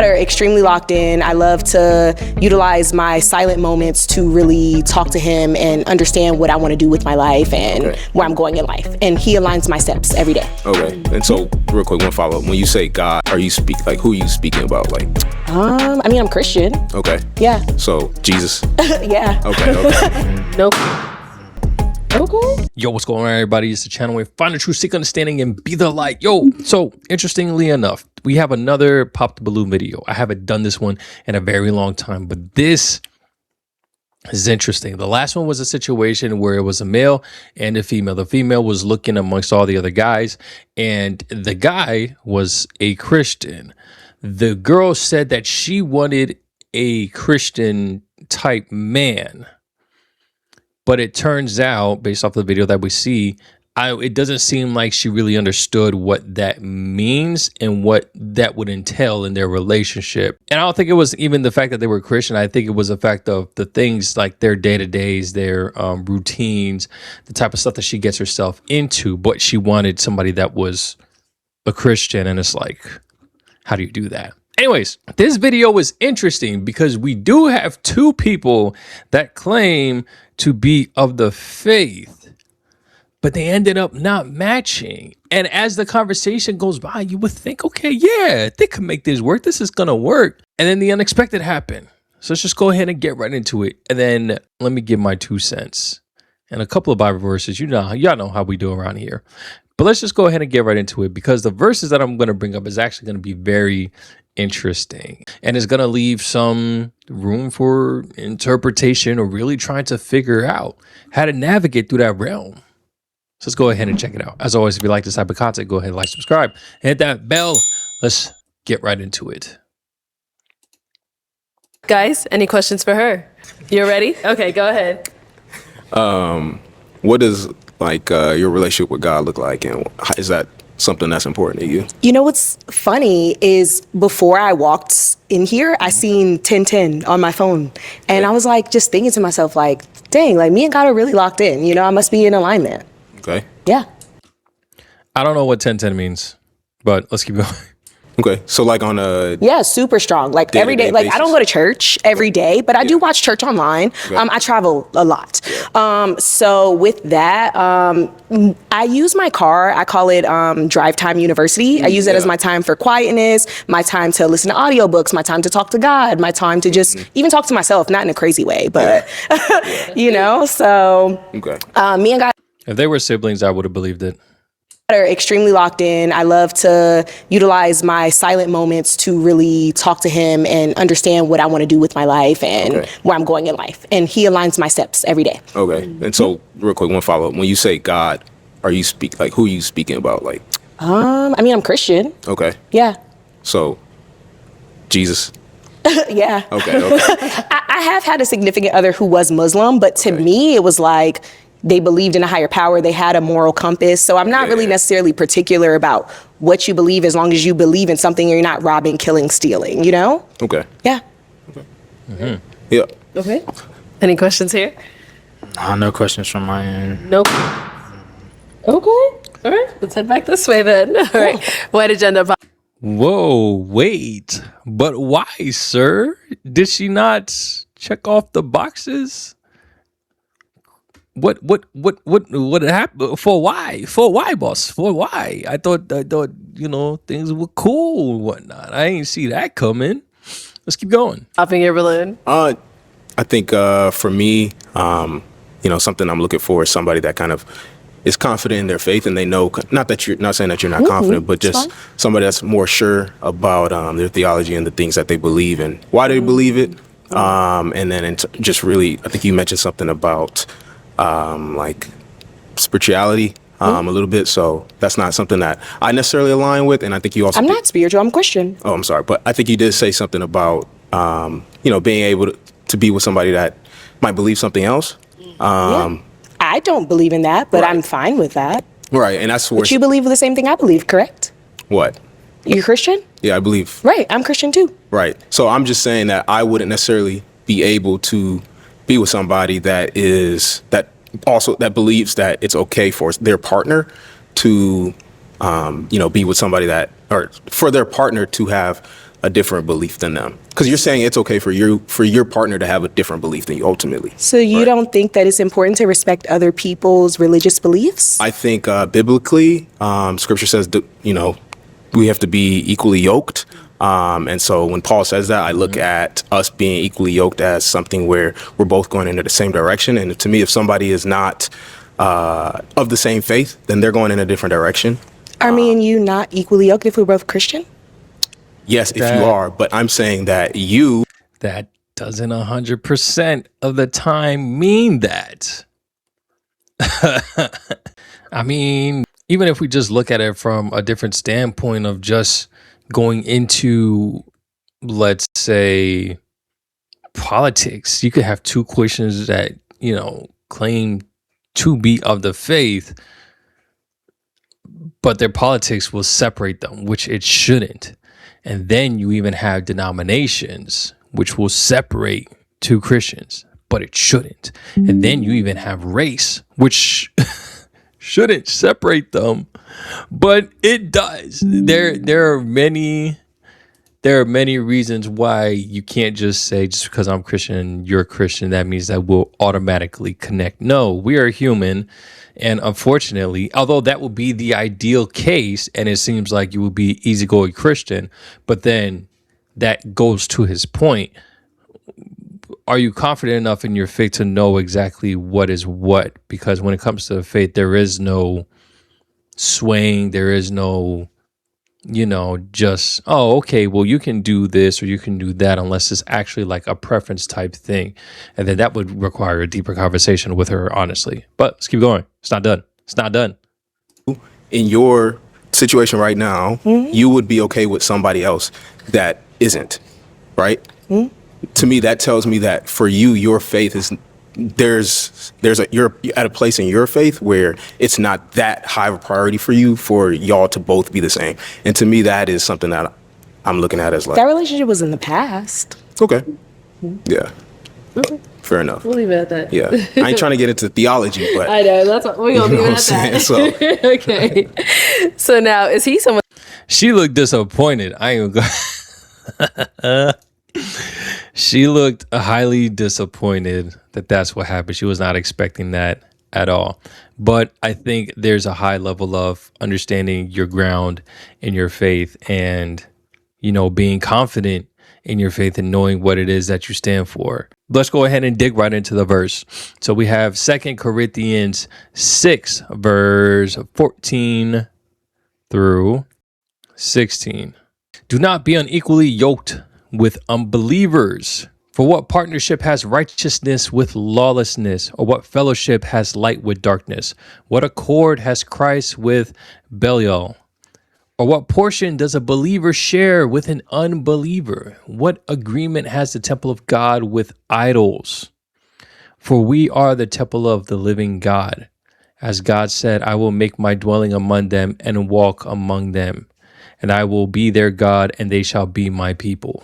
Are extremely locked in. I love to utilize my silent moments to really talk to him and understand what I want to do with my life and where I'm going in life. And he aligns my steps every day. Okay. And so, real quick, one follow up. When you say God, who are you speaking about? Like, I mean, I'm Christian. Okay. Yeah. So Jesus. Yeah. Okay. Nope. Okay. Yo, what's going on, everybody? It's the channel where we find the truth, seek understanding, and be the light. Yo, so interestingly enough, we have another Pop the Balloon video. I haven't done this one in a very long time, but this is interesting. The last one was a situation where it was a male and a female. The female was looking amongst all the other guys, and the guy was a Christian. The girl said that she wanted a Christian type man. But it turns out, based off the video that we see, it doesn't seem like she really understood what that means and what that would entail in their relationship. And I don't think it was even the fact that they were Christian. I think it was the fact of the things like their day-to-days, their routines, the type of stuff that she gets herself into. But she wanted somebody that was a Christian, and it's like, how do you do that? Anyways, this video is interesting because we do have two people that claim to be of the faith, but they ended up not matching. And as the conversation goes by, you would think, okay, yeah, they can make this work. This is going to work. And then the unexpected happened. So let's just go ahead and get right into it. And then let me give my 2 cents and a couple of Bible verses. Y'all know how we do around here. But let's just go ahead and get right into it, because the verses that I'm going to bring up is actually going to be very interesting, and it's going to leave some room for interpretation or really trying to figure out how to navigate through that realm. So let's go ahead and check it out. As always, if you like this type of content, go ahead and like, subscribe, and hit that bell. Let's get right into it. Guys, any questions for her? You're ready? Okay, go ahead. What does your relationship with God look like, and is that something that's important to you? You know what's funny is before I walked in here, I seen 1010 on my phone, and I was like, just thinking to myself, like, dang, like me and God are really locked in. You know, I must be in alignment. Okay. Yeah. I don't know what 1010 means, but let's keep going. Okay. So like on a super strong. Like every day. Like I don't go to church every day, but I do watch church online. I travel a lot. So with that, I use my car. I call it Drive Time University. I use it as my time for quietness, my time to listen to audiobooks, my time to talk to God, my time to just even talk to myself, not in a crazy way, but you know. So me and God. If they were siblings, I would have believed it. Are extremely locked in. I love to utilize my silent moments to really talk to him and understand what I want to do with my life and where I'm going in life. And he aligns my steps every day. Okay. And so, real quick, one follow up. When you say God, who are you speaking about? Like, I mean, I'm Christian. Okay. Yeah. So, Jesus. Yeah. Okay. I have had a significant other who was Muslim, but to me, it was like, they believed in a higher power. They had a moral compass. So I'm not really necessarily particular about what you believe, as long as you believe in something and you're not robbing, killing, stealing, you know? Okay. Yeah. Okay. Yeah. Okay. Any questions here? No questions from my end. Nope. Okay. All right. Let's head back this way then. All right. White agenda. Whoa, wait. But why, sir? Did she not check off the boxes? What happened? For why? For why, boss? For why? I thought, you know, things were cool and whatnot. I ain't see that coming. Let's keep going. Popping your balloon. I think for me, you know, something I'm looking for is somebody that kind of is confident in their faith, and they know, not saying that you're not confident, but just somebody that's more sure about their theology and the things that they believe and why they believe it. And then just really, I think you mentioned something about like spirituality a little bit, so that's not something that I necessarily align with. And I think you also I'm not spiritual, I'm Christian. Oh, I'm sorry, but I think you did say something about you know, being able to be with somebody that might believe something else. I don't believe in that, but I'm fine with that. Right, and that's where. But you believe the same thing I believe, correct? What? You're Christian? Yeah, I believe. Right, I'm Christian too. Right, so I'm just saying that I wouldn't necessarily be able to be with somebody that believes that it's okay for their partner to, you know, be with somebody that, or for their partner to have a different belief than them? Because you're saying it's okay for your partner to have a different belief than you ultimately. So you don't think that it's important to respect other people's religious beliefs? I think biblically, Scripture says that, we have to be equally yoked. And so when Paul says that, I look at us being equally yoked as something where we're both going into the same direction. And to me, if somebody is not of the same faith, then they're going in a different direction. Are me and you not equally yoked if we're both Christian? Yes, if you are, but I'm saying that that doesn't 100% of the time mean that. I mean, even if we just look at it from a different standpoint of just going into, let's say, politics, you could have two Christians that, claim to be of the faith, but their politics will separate them, which it shouldn't. And then you even have denominations, which will separate two Christians, but it shouldn't. And then you even have race, which shouldn't separate them, but it does. There are many reasons why you can't just say, just because I'm Christian, you're Christian, that means that we'll automatically connect. No, we are human. And unfortunately, although that would be the ideal case, and it seems like you would be easygoing Christian, but then that goes to his point. Are you confident enough in your faith to know exactly what is what? Because when it comes to faith, there is no swaying. There is no, just, oh, okay, well, you can do this or you can do that, unless it's actually like a preference type thing. And then that would require a deeper conversation with her, honestly. But let's keep going. It's not done. It's not done. in your situation right now, you would be okay with somebody else that isn't, right? To me, that tells me that for you, your faith is you're at a place in your faith where it's not that high of a priority for you for y'all to both be the same. And to me, that is something that I'm looking at as like, that relationship was in the past. okay, yeah, fair enough. We'll leave it at that. Yeah, I ain't trying to get into theology, but I know, that's what we're gonna you know leave it at saying? that. So Okay. So now, is he someone? She looked disappointed. I ain't gonna go. She looked highly disappointed that that's what happened. She was not expecting that at all. But I think there's a high level of understanding your ground in your faith and, you know, being confident in your faith and knowing what it is that you stand for. Let's go ahead and dig right into the verse. So we have 2 Corinthians 6, verse 14 through 16. Do not be unequally yoked with unbelievers. For what partnership has righteousness with lawlessness? Or what fellowship has light with darkness? What accord has Christ with Belial? Or what portion does a believer share with an unbeliever? What agreement has the temple of God with idols? For we are the temple of the living God. As God said, I will make my dwelling among them and walk among them. And I will be their God, and they shall be my people.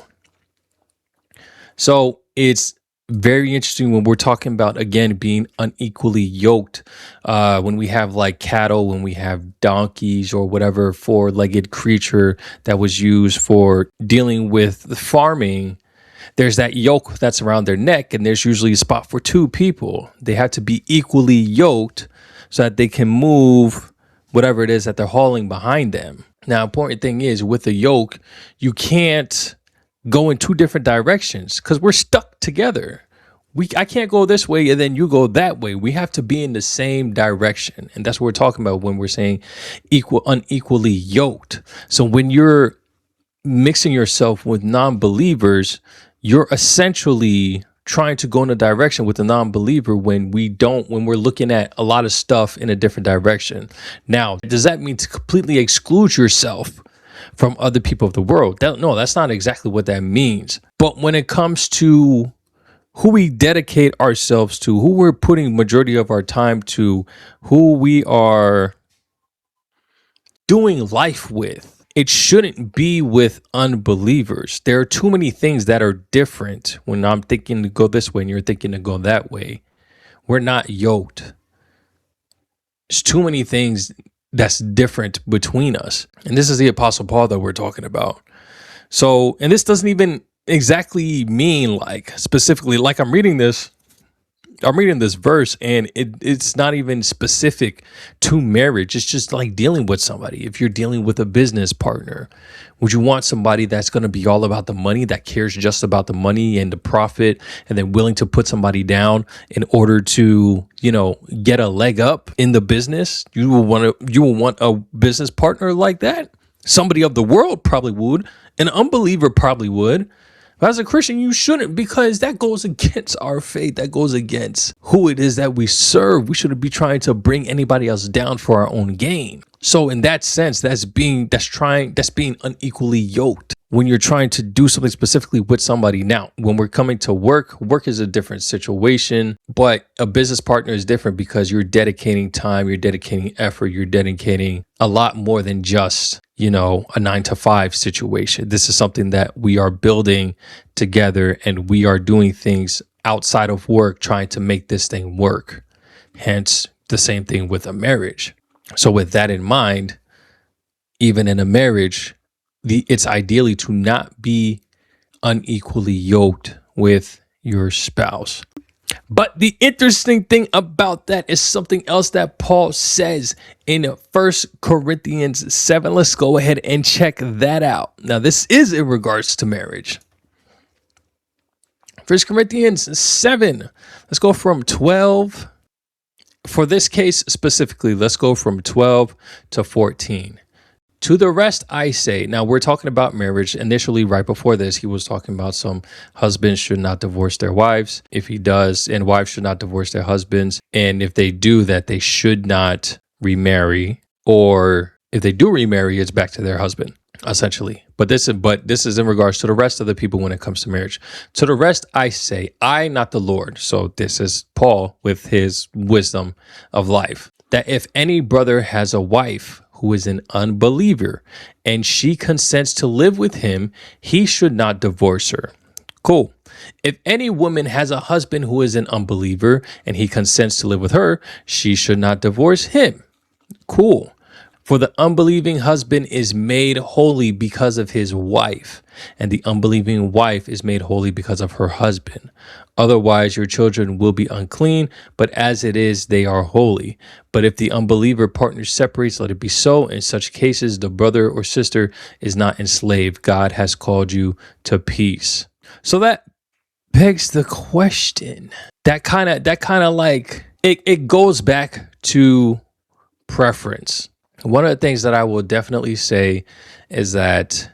So it's very interesting when we're talking about, again, being unequally yoked. When we have like cattle, when we have donkeys or whatever four-legged creature that was used for dealing with the farming, there's that yoke that's around their neck, and there's usually a spot for two people. They have to be equally yoked so that they can move whatever it is that they're hauling behind them. Now, important thing is with the yoke, you can't go in two different directions because we're stuck together. I can't go this way and then you go that way. We have to be in the same direction. And that's what we're talking about when we're saying unequally yoked. So when you're mixing yourself with non-believers, you're essentially trying to go in a direction with a non-believer when we're looking at a lot of stuff in a different direction. Now, does that mean to completely exclude yourself from other people of the world? No, that's not exactly what that means. But when it comes to who we dedicate ourselves to, who we're putting majority of our time to, who we are doing life with, it shouldn't be with unbelievers. There are too many things that are different when I'm thinking to go this way and you're thinking to go that way. We're not yoked. There's too many things that's different between us. And this is the Apostle Paul that we're talking about. So, and this doesn't even exactly mean like specifically, like I'm reading this verse and it's not even specific to marriage. It's just like dealing with somebody. If you're dealing with a business partner, would you want somebody that's going to be all about the money, that cares just about the money and the profit, and then willing to put somebody down in order to, get a leg up in the business? You will want a business partner like that. Somebody of the world probably would. An unbeliever probably would. But as a Christian, you shouldn't, because that goes against our faith. That goes against who it is that we serve. We shouldn't be trying to bring anybody else down for our own gain. So in that sense, that's being unequally yoked when you're trying to do something specifically with somebody. Now, when we're coming to work is a different situation, but a business partner is different because you're dedicating time, you're dedicating effort, you're dedicating a lot more than just, a 9-to-5 situation. This is something that we are building together, and we are doing things outside of work, trying to make this thing work. Hence the same thing with a marriage. So with that in mind, even in a marriage, it's ideally to not be unequally yoked with your spouse. But the interesting thing about that is something else that Paul says in 1 Corinthians 7. Let's go ahead and check that out. Now, this is in regards to marriage. 1 Corinthians 7. Let's go from 12. For this case specifically, let's go from 12 to 14. To the rest, I say. Now, we're talking about marriage. Initially, right before this, he was talking about some husbands should not divorce their wives. If he does, and wives should not divorce their husbands. And if they do that, they should not remarry. Or if they do remarry, it's back to their husband, essentially. But this is in regards to the rest of the people when it comes to marriage. To the rest, I say, I, not the Lord. So this is Paul with his wisdom of life. That if any brother has a wife who is an unbeliever and she consents to live with him, he should not divorce her. Cool. If any woman has a husband who is an unbeliever and he consents to live with her, she should not divorce him. Cool. For the unbelieving husband is made holy because of his wife, and the unbelieving wife is made holy because of her husband. Otherwise, your children will be unclean, but as it is, they are holy. But if the unbeliever partner separates, let it be so. In such cases, the brother or sister is not enslaved. God has called you to peace. So that begs the question. That kind of like, it goes back to preference. One of the things that I will definitely say is that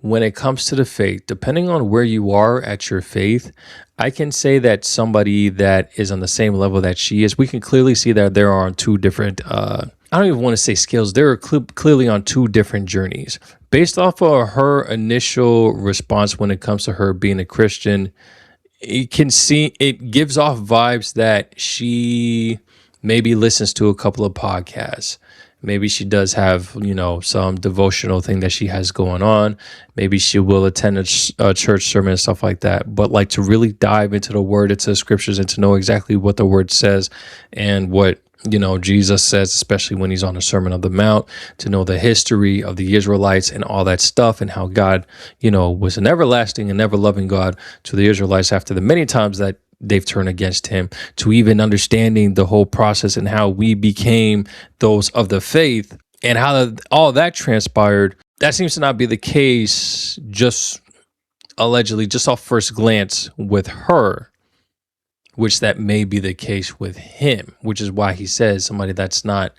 when it comes to the faith, depending on where you are at your faith, I can say that somebody that is on the same level that she is, we can clearly see that there are on two different, I don't even want to say skills, they're clearly on two different journeys. Based off of her initial response when it comes to her being a Christian, it gives off vibes that she maybe listens to a couple of podcasts. Maybe she does have, some devotional thing that she has going on. Maybe she will attend a church sermon and stuff like that. But like to really dive into the word, into the scriptures, and to know exactly what the word says and what, Jesus says, especially when he's on the Sermon on the Mount, to know the history of the Israelites and all that stuff, and how God, was an everlasting and ever loving God to the Israelites after the many times that they've turned against him, to even understanding the whole process and how we became those of the faith and how all that transpired. That seems to not be the case, just allegedly, just off first glance with her, which that may be the case with him, which is why he says somebody that's not,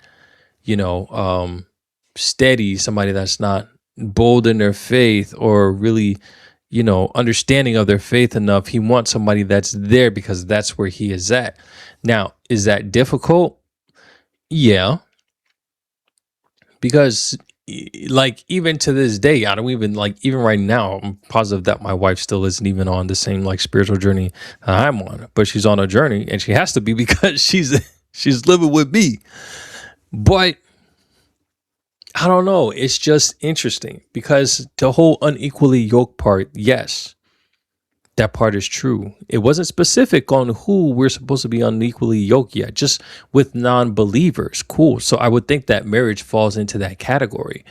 steady, somebody that's not bold in their faith or really understanding of their faith enough. He wants somebody that's there because that's where he is at. Now, is that difficult? Yeah. Because like even to this day, I don't even even right now, I'm positive that my wife still isn't even on the same spiritual journey I'm on, but she's on a journey and she has to be because she's living with me. But I don't know. It's just interesting because the whole unequally yoked part, yes, that part is true. It wasn't specific on who we're supposed to be unequally yoked yet, just with non-believers. Cool. So I would think that marriage falls into that category.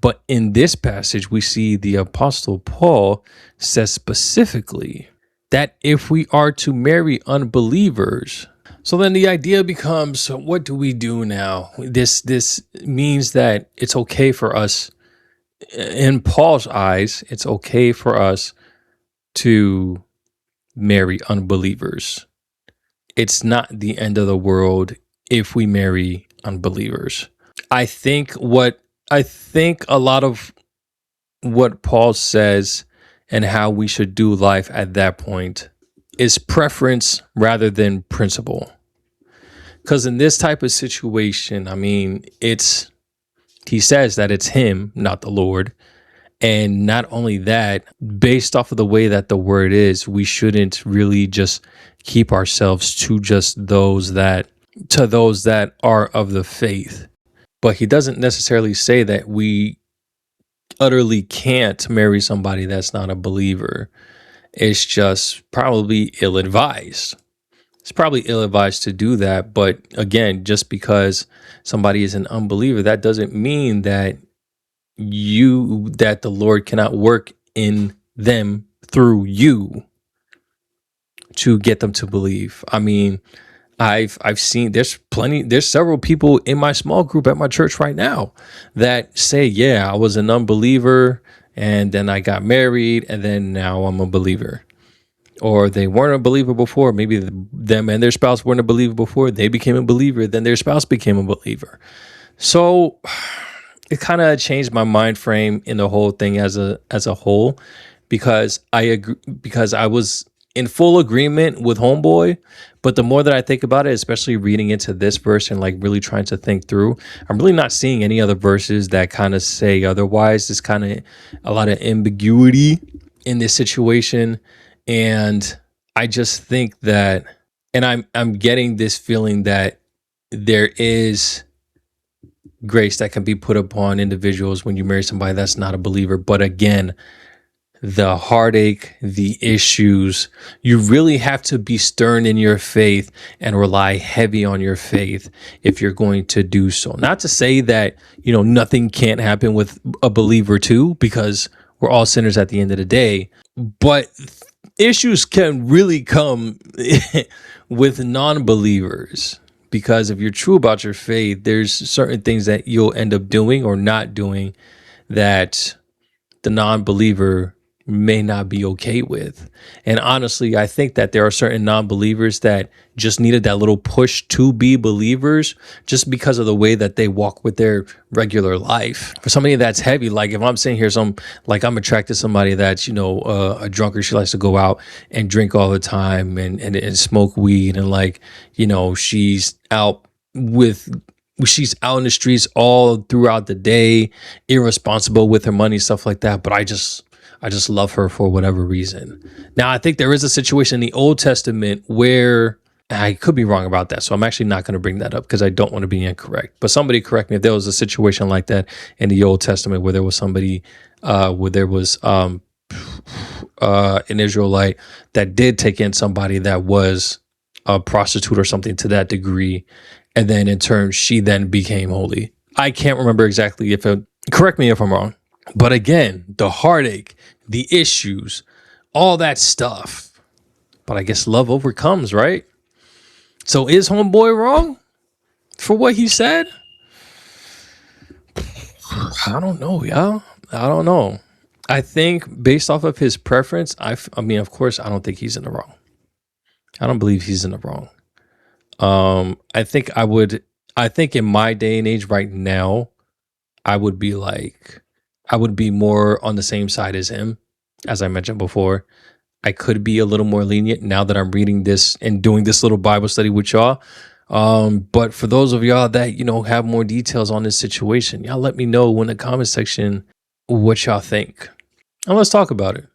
But in this passage, we see the Apostle Paul says specifically that if we are to marry unbelievers, so then the idea becomes, what do we do now? This means that it's okay for us, in Paul's eyes, it's okay for us to marry unbelievers. It's not the end of the world if we marry unbelievers. I think a lot of what Paul says and how we should do life at that point is preference rather than principle. Because in this type of situation, I mean, he says that it's him, not the Lord. And not only that, based off of the way that the word is, we shouldn't really just keep ourselves to just those that are of the faith. But he doesn't necessarily say that we utterly can't marry somebody that's not a believer. It's just probably ill-advised. It's probably ill-advised to do that. But again, just because somebody is an unbeliever, that doesn't mean that the Lord cannot work in them through you to get them to believe. I mean, I've seen there's several people in my small group at my church right now that say, yeah, I was an unbeliever and then I got married and then now I'm a believer. Or they weren't a believer before. Maybe them and their spouse weren't a believer before. They became a believer, then their spouse became a believer. So it kind of changed my mind frame in the whole thing as a whole, because I was in full agreement with Homeboy. But the more that I think about it, especially reading into this verse and like really trying to think through, I'm really not seeing any other verses that kind of say otherwise. There's kind of a lot of ambiguity in this situation. And I just think that, and I'm getting this feeling that there is grace that can be put upon individuals when you marry somebody that's not a believer. But again, the heartache, the issues, you really have to be stern in your faith and rely heavy on your faith if you're going to do so. Not to say that, nothing can't happen with a believer too, because we're all sinners at the end of the day, but issues can really come with non-believers. Because if you're true about your faith, there's certain things that you'll end up doing or not doing that the non-believer may not be okay with. And honestly, I think that there are certain non-believers that just needed that little push to be believers just because of the way that they walk with their regular life. For somebody that's heavy, like if I'm sitting here, I'm attracted to somebody that's, a drunkard, she likes to go out and drink all the time and smoke weed and she's out in the streets all throughout the day, irresponsible with her money, stuff like that. But I just love her for whatever reason. Now, I think there is a situation in the Old Testament where I could be wrong about that. So I'm actually not going to bring that up because I don't want to be incorrect. But somebody correct me if there was a situation like that in the Old Testament where there was somebody, where there was an Israelite that did take in somebody that was a prostitute or something to that degree. And then in turn, she then became holy. I can't remember exactly correct me if I'm wrong. But again, the heartache, the issues, all that stuff. But I guess love overcomes, right? So is Homeboy wrong for what he said? I don't know, y'all. I don't know. I think based off of his preference, I mean, of course, I don't think he's in the wrong. I don't believe he's in the wrong. I think in my day and age right now, I would be more on the same side as him. As I mentioned before, I could be a little more lenient now that I'm reading this and doing this little Bible study with y'all. But for those of y'all that, have more details on this situation, y'all let me know in the comment section what y'all think. And let's talk about it,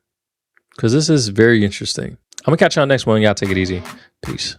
because this is very interesting. I'm gonna catch y'all next one. Y'all take it easy. Peace.